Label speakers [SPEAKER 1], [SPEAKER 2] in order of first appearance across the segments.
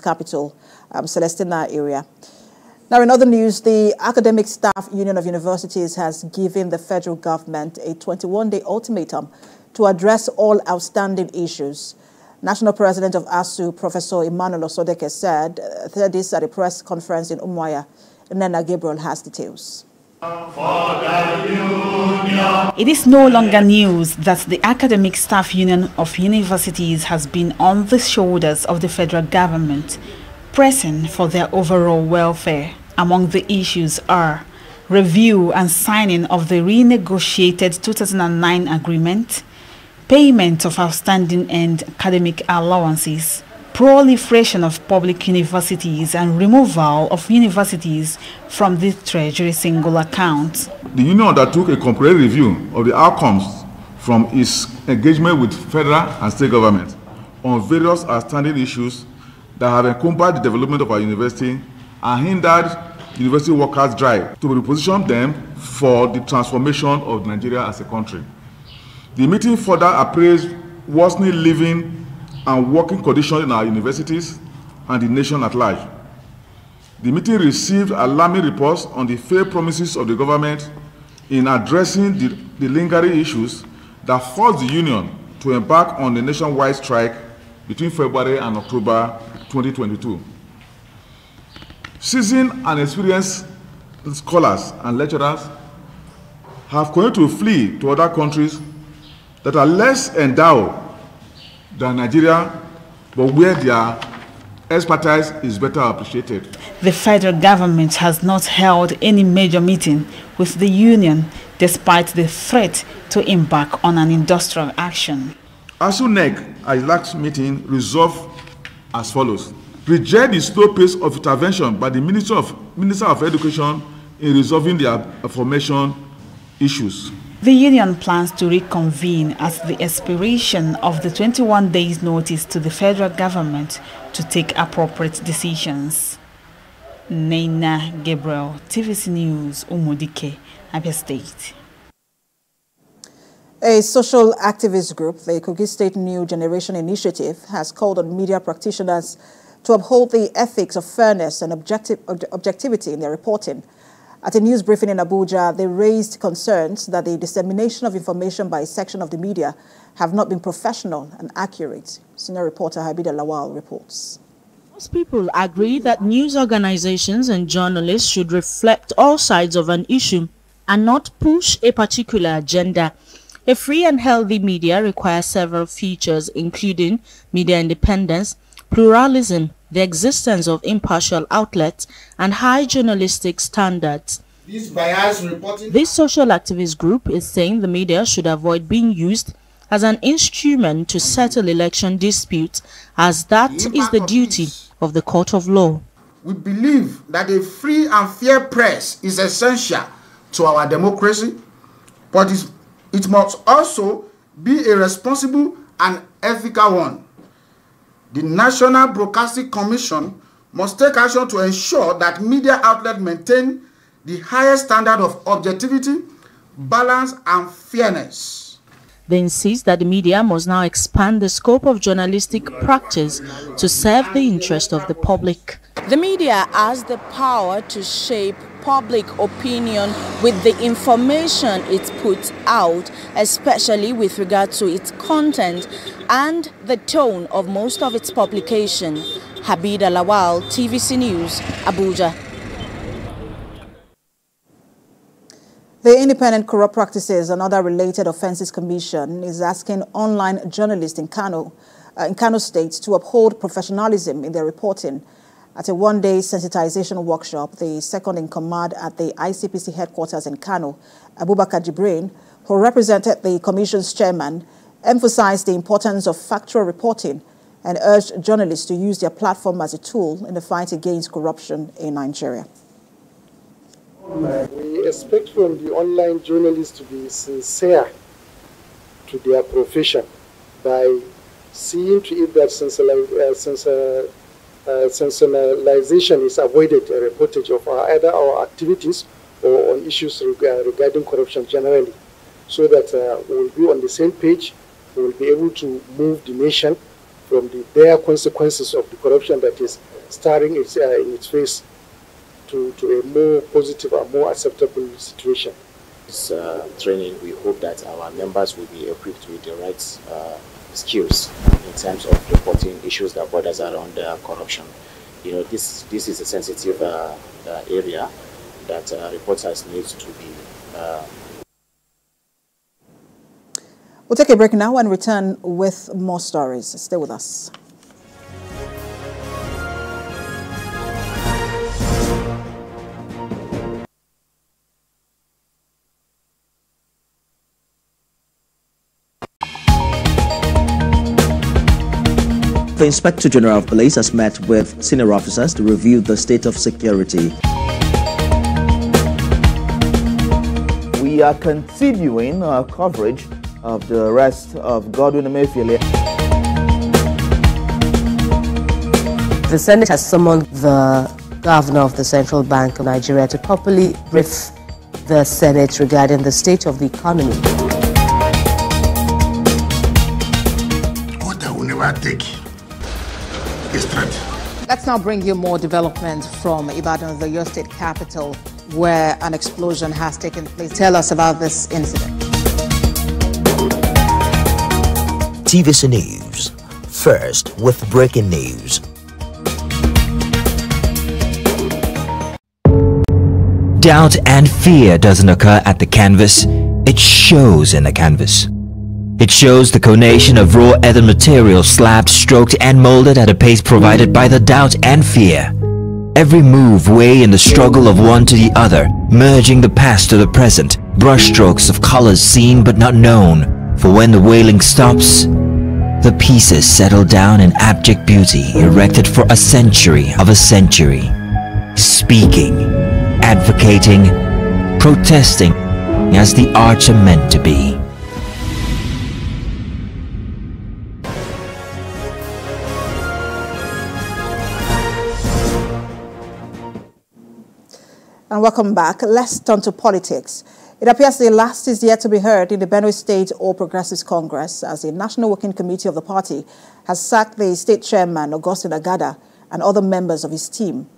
[SPEAKER 1] capital, Celestina area. Now, in other news, the Academic Staff Union of Universities has given the federal government a 21-day ultimatum to address all outstanding issues. National President of ASUU, Professor Emmanuel Osodeke, said this at a press conference in Umuahia. Nena Gabriel has details.
[SPEAKER 2] It is no longer news that the Academic Staff Union of Universities has been on the shoulders of the federal government, pressing for their overall welfare. Among the issues are review and signing of the renegotiated 2009 agreement, payment of outstanding and academic allowances, proliferation of public universities, and removal of universities from the Treasury single account.
[SPEAKER 3] The union undertook a comprehensive review of the outcomes from its engagement with federal and state government on various outstanding issues that have encompassed the development of our university and hindered university workers' drive to reposition them for the transformation of Nigeria as a country. The meeting further appraised worsening living and working conditions in our universities and the nation at large. The meeting received alarming reports on the failed promises of the government in addressing the lingering issues that forced the union to embark on a nationwide strike between February and October 2022. Seasoned and experienced scholars and lecturers have continued to flee to other countries that are less endowed than Nigeria, but where their expertise is better appreciated.
[SPEAKER 2] The federal government has not held any major meeting with the union despite the threat to embark on an industrial action.
[SPEAKER 3] ASUU at its last meeting resolved as follows: reject the slow pace of intervention by the Minister of Education in resolving the aforementioned issues.
[SPEAKER 2] The union plans to reconvene at the expiration of the 21 days notice to the federal government to take appropriate decisions. Nena Gabriel, TVC News, Umudike, Abia State.
[SPEAKER 1] A social activist group, the Kogi State New Generation Initiative, has called on media practitioners to uphold the ethics of fairness and objectivity in their reporting. At a news briefing in Abuja, they raised concerns that the dissemination of information by a section of the media have not been professional and accurate. Senior reporter Habida Lawal reports.
[SPEAKER 4] Most people agree that news organizations and journalists should reflect all sides of an issue and not push a particular agenda. A free and healthy media requires several features, including media independence, pluralism, the existence of impartial outlets, and high journalistic standards. This social activist group is saying the media should avoid being used as an instrument to settle election disputes, as that is the duty of the court of law.
[SPEAKER 5] We believe that a free and fair press is essential to our democracy, but it must also be a responsible and ethical one. The National Broadcasting Commission must take action to ensure that media outlets maintain the highest standard of objectivity, balance, and fairness.
[SPEAKER 4] They insist that the media must now expand the scope of journalistic practice to serve the interest of the public. The media has the power to shape public opinion with the information it puts out, especially with regard to its content and the tone of most of its publication. Habida Lawal, TVC News, Abuja.
[SPEAKER 1] The Independent Corrupt Practices and Other Related Offences Commission is asking online journalists in Kano State to uphold professionalism in their reporting. At a one-day sensitization workshop, the second in command at the ICPC headquarters in Kano, Abubakar Jibrin, who represented the commission's chairman, emphasized the importance of factual reporting and urged journalists to use their platform as a tool in the fight against corruption in Nigeria.
[SPEAKER 6] We expect from the online journalists to be sincere to their profession by seeing to it that sensationalization is avoided, a reportage of either our activities or on issues regarding corruption generally, so that we will be on the same page. We will be able to move the nation from the dire consequences of the corruption that is starring in its face to a more positive and more acceptable situation.
[SPEAKER 7] This training, we hope that our members will be equipped with the right skills in terms of reporting issues that borders around corruption. You know, this is a sensitive area that reporters need to be.
[SPEAKER 1] We'll take a break now and return with more stories. Stay with us.
[SPEAKER 8] The Inspector General of Police has met with senior officers to review the state of security.
[SPEAKER 9] We are continuing our coverage of the arrest of Godwin Emefiele.
[SPEAKER 10] The Senate has summoned the governor of the Central Bank of Nigeria to properly brief the Senate regarding the state of the economy.
[SPEAKER 5] What I will never take is threat.
[SPEAKER 1] Let's now bring you more development from Ibadan, the Oyo State capital, where an explosion has taken place. Tell us about this incident.
[SPEAKER 11] TVC News, first with breaking news. Doubt and fear doesn't occur at the canvas, it shows in the canvas. It shows the conation of raw earthen material slabbed, stroked and molded at a pace provided by the doubt and fear. Every move way in the struggle of one to the other, merging the past to the present, brushstrokes of colors seen but not known. For when the wailing stops, the pieces settle down in abject beauty, erected for a century of a century. Speaking, advocating, protesting, as the arts are meant to be.
[SPEAKER 1] And welcome back. Let's turn to politics. It appears the last is yet to be heard in the Benue State All Progressives Congress, as the National Working Committee of the party has sacked the state chairman, Augustine Agada, and other members of his team.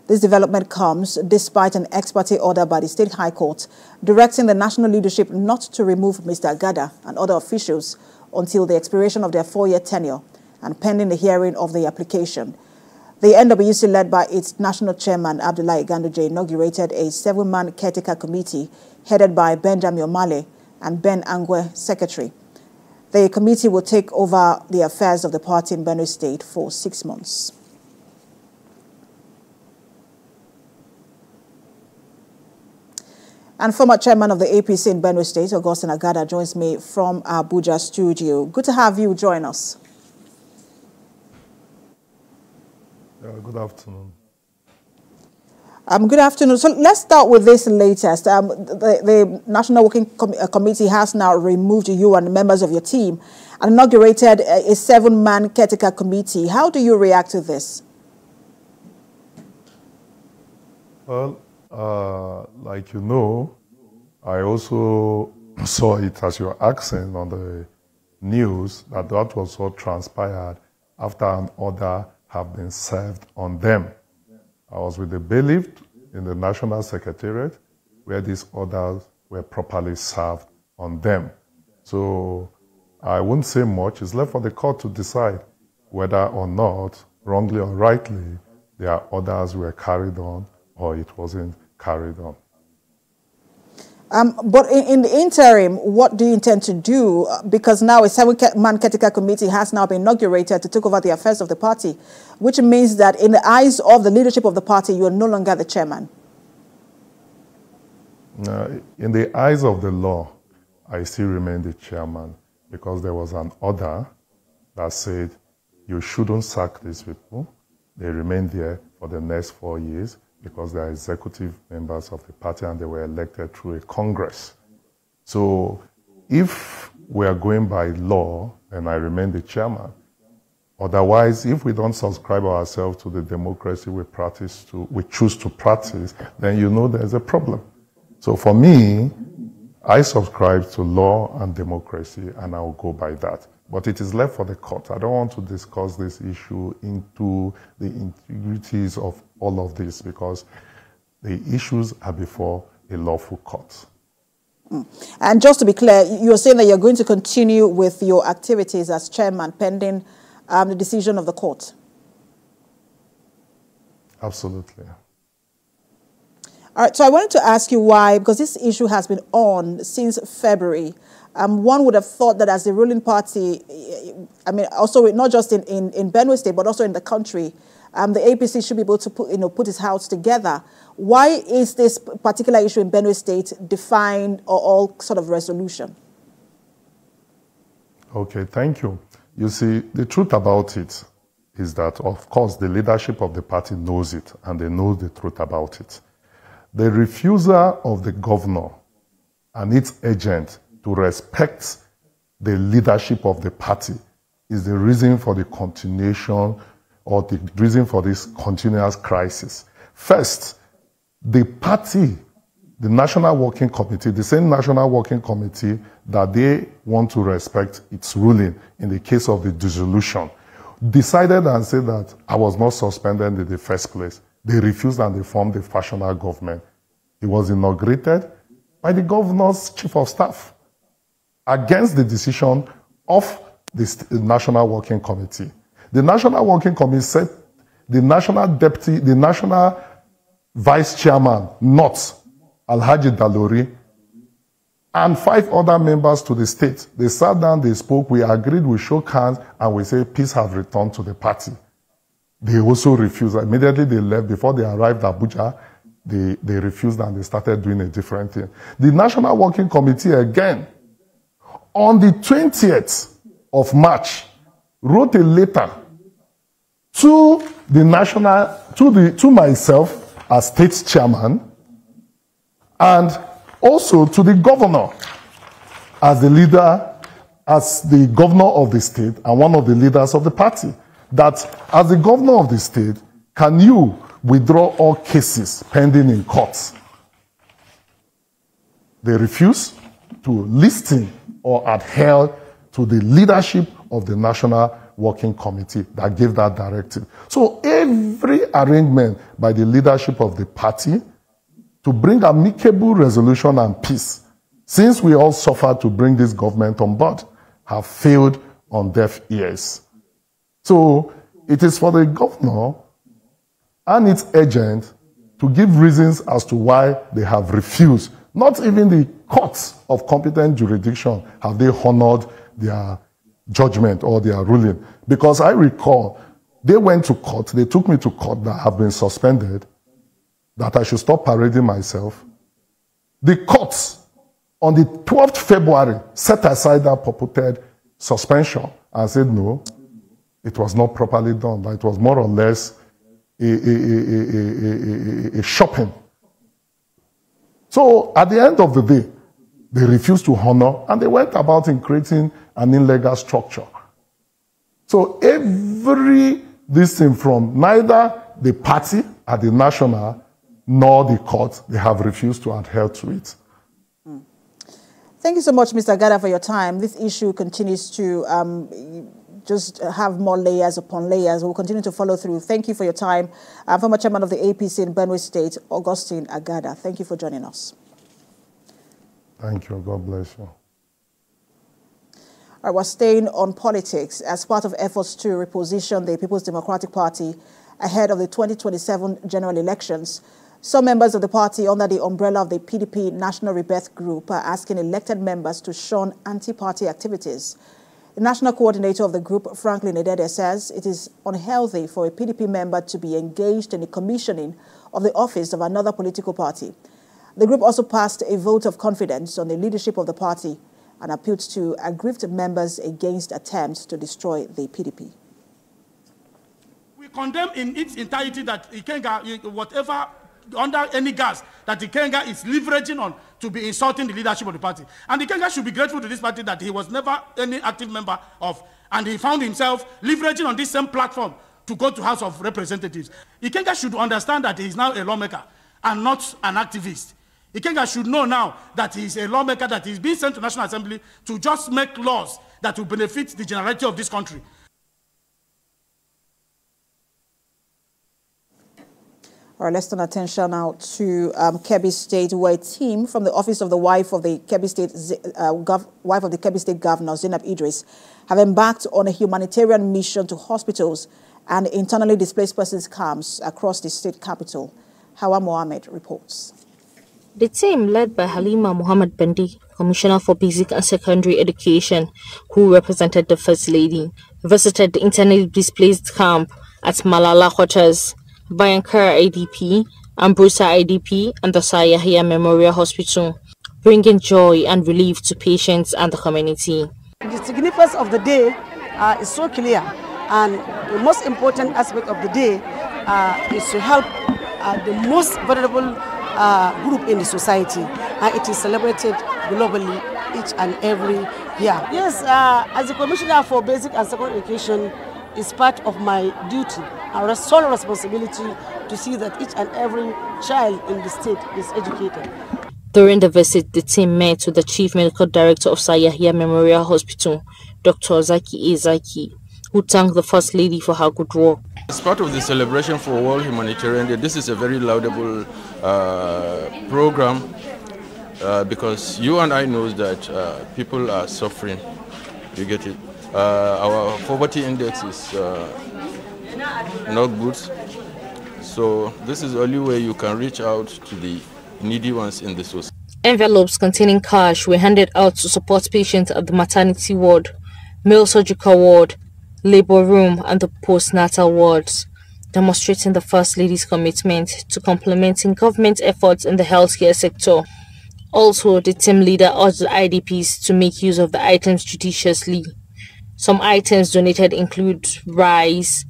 [SPEAKER 1] This development comes despite an ex parte order by the State High Court directing the national leadership not to remove Mr. Agada and other officials until the expiration of their 4-year tenure and pending the hearing of the application. The NWC, led by its national chairman, Abdullahi Ganduje, inaugurated a 7-man caretaker committee headed by Benjamin Omale and Ben Angwe, secretary. The committee will take over the affairs of the party in Benue State for 6 months. And former chairman of the APC in Benue State, Augustine Agada, joins me from Abuja studio. Good to have you join us.
[SPEAKER 12] Good afternoon.
[SPEAKER 1] Good afternoon. So let's start with this latest. The National Working Committee has now removed you and members of your team and inaugurated a 7-man caretaker committee. How do you react to this?
[SPEAKER 12] Well, like you know, I also saw it as your accent on the news that was what transpired after an order have been served on them. I was with the bailiff in the National Secretariat where these orders were properly served on them. So I wouldn't say much. It's left for the court to decide whether or not, wrongly or rightly, their orders were carried on or it wasn't carried on.
[SPEAKER 1] But in the interim, what do you intend to do? Because now a 7-man caretaker committee has now been inaugurated to take over the affairs of the party, which means that in the eyes of the leadership of the party, you are no longer the chairman.
[SPEAKER 12] In the eyes of the law, I still remain the chairman because there was an order that said you shouldn't sack these people. They remain there for the next 4 years. Because they are executive members of the party and they were elected through a Congress. So if we are going by law, then I remain the chairman. Otherwise, if we don't subscribe ourselves to the democracy we choose to practice, then you know there's a problem. So for me, I subscribe to law and democracy and I will go by that. But it is left for the court. I don't want to discuss this issue into the integrities of all of this because the issues are before a lawful court.
[SPEAKER 1] And just to be clear, you're saying that you're going to continue with your activities as chairman pending the decision of the court?
[SPEAKER 12] Absolutely.
[SPEAKER 1] All right, so I wanted to ask you why, because this issue has been on since February. One would have thought that as the ruling party, I mean, also not just in Benue State, but also in the country, the APC should be able to put its house together. Why is this particular issue in Benue State defined or all sort of resolution?
[SPEAKER 12] Okay, thank you. You see, the truth about it is that, of course, the leadership of the party knows it, and they know the truth about it. The refusal of the governor and its agent to respect the leadership of the party is the reason for the continuation or the reason for this continuous crisis. First, the party, the National Working Committee, the same National Working Committee that they want to respect its ruling in the case of the dissolution, decided and said that I was not suspended in the first place. They refused and they formed the factional government. It was inaugurated by the governor's chief of staff against the decision of the National Working Committee. The National Working Committee said the national vice chairman, not Alhaji Dalori, and 5 other members to the state. They sat down, they spoke, we agreed, we shook hands, and we said peace have returned to the party. They also refused. Immediately they left. Before they arrived at Abuja, they refused and they started doing a different thing. The National Working Committee again, on the 20th of March, wrote a letter to to myself as state chairman, and also to the governor as the leader, as the governor of the state and one of the leaders of the party, that as the governor of the state, can you withdraw all cases pending in courts? They refuse to listen or adhere to the leadership of the National Working Committee that gave that directive. So every arrangement by the leadership of the party to bring amicable resolution and peace, since we all suffered to bring this government on board, have failed on deaf ears. So it is for the governor and its agent to give reasons as to why they have refused. Not even the courts of competent jurisdiction have they honored their judgment or their ruling. Because I recall, they went to court, they took me to court that have been suspended, that I should stop parading myself. The courts, on the 12th February, set aside that purported suspension and said, no, it was not properly done, that it was more or less a shopping. So at the end of the day, they refused to honor and they went about in creating an illegal structure. So this thing from neither the party at the national nor the court, they have refused to adhere to it.
[SPEAKER 1] Thank you so much, Mr. Agada, for your time. This issue continues to just have more layers upon layers. We'll continue to follow through. Thank you for your time. Former chairman of the APC in Benue State, Augustine Agada. Thank you for joining us.
[SPEAKER 12] Thank you. God bless you.
[SPEAKER 1] All right, we're staying on politics as part of efforts to reposition the People's Democratic Party ahead of the 2027 general elections. Some members of the party under the umbrella of the PDP National Rebirth Group are asking elected members to shun anti-party activities. The national coordinator of the group, Franklin Edede, says it is unhealthy for a PDP member to be engaged in the commissioning of the office of another political party. The group also passed a vote of confidence on the leadership of the party and appealed to aggrieved members against attempts to destroy the PDP.
[SPEAKER 13] We condemn in its entirety that Ikenga, whatever, under any gas, that Ikenga is leveraging on to be insulting the leadership of the party. And Ikenga should be grateful to this party that he was never any active member of, and he found himself leveraging on this same platform to go to House of Representatives. Ikenga should understand that he is now a lawmaker and not an activist. Ikenga should know now that he is a lawmaker, that he is being sent to National Assembly to just make laws that will benefit the generality of this country.
[SPEAKER 1] All right, let's turn attention now to Kebbi State, where a team from the office of the wife of the Kebbi State Governor, Zainab Idris, have embarked on a humanitarian mission to hospitals and internally displaced persons camps across the state capital. Hawa Mohammed reports.
[SPEAKER 4] The team, led by Halima Muhammad Bandi, Commissioner for Basic and Secondary Education, who represented the First Lady, visited the internally displaced camp at Malala Quarters, Bayankara IDP, Ambrusa IDP, and the Sir Yahya Memorial Hospital, bringing joy and relief to patients and the community.
[SPEAKER 14] The significance of the day is so clear, and the most important aspect of the day is to help the most vulnerable group in the society, and it is celebrated globally each and every year. Yes, as a Commissioner for Basic and Secondary Education, it's part of my duty and sole responsibility to see that each and every child in the state is educated.
[SPEAKER 4] During the visit, the team met with the Chief Medical Director of Sir Yahya Memorial Hospital, Dr. Zaki A. Zaki, who thanked the First Lady for her good work.
[SPEAKER 15] As part of the celebration for World Humanitarian Day, this is a very laudable program because you and I know that people are suffering. You get it? Our poverty index is not good. So this is the only way you can reach out to the needy ones in the society.
[SPEAKER 4] Envelopes containing cash were handed out to support patients at the maternity ward, male surgical ward, labor room, and the postnatal wards, demonstrating the First Lady's commitment to complementing government efforts in the healthcare sector. Also, the team leader urged the IDPs to make use of the items judiciously. Some items donated include rice,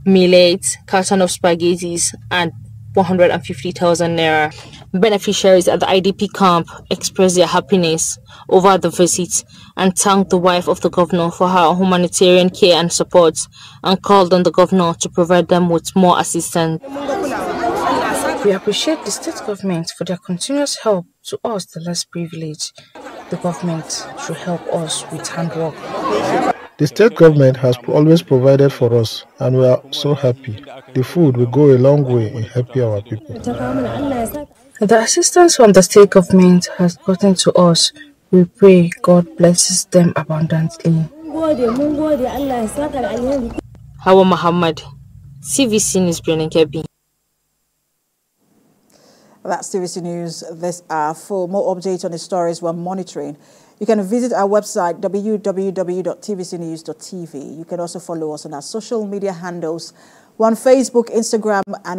[SPEAKER 4] millet, carton of spaghettis, and 150,000 naira. Beneficiaries at the IDP camp expressed their happiness over the visit and thanked the wife of the governor for her humanitarian care and support, and called on the governor to provide them with more assistance. We appreciate the state government for their continuous help to us, the less privileged. The government should help us with handwork.
[SPEAKER 16] The state government has always provided for us, and we are so happy. The food will go a long way in helping our people.
[SPEAKER 4] The assistance from the state government has gotten to us. We pray God blesses them abundantly. Hawa Muhammad, TVC News Kebbi.
[SPEAKER 1] That's TVC News this hour. For more updates on the stories we're monitoring, you can visit our website, www.tvcnews.tv. You can also follow us on our social media handles. We're on Facebook, Instagram, and on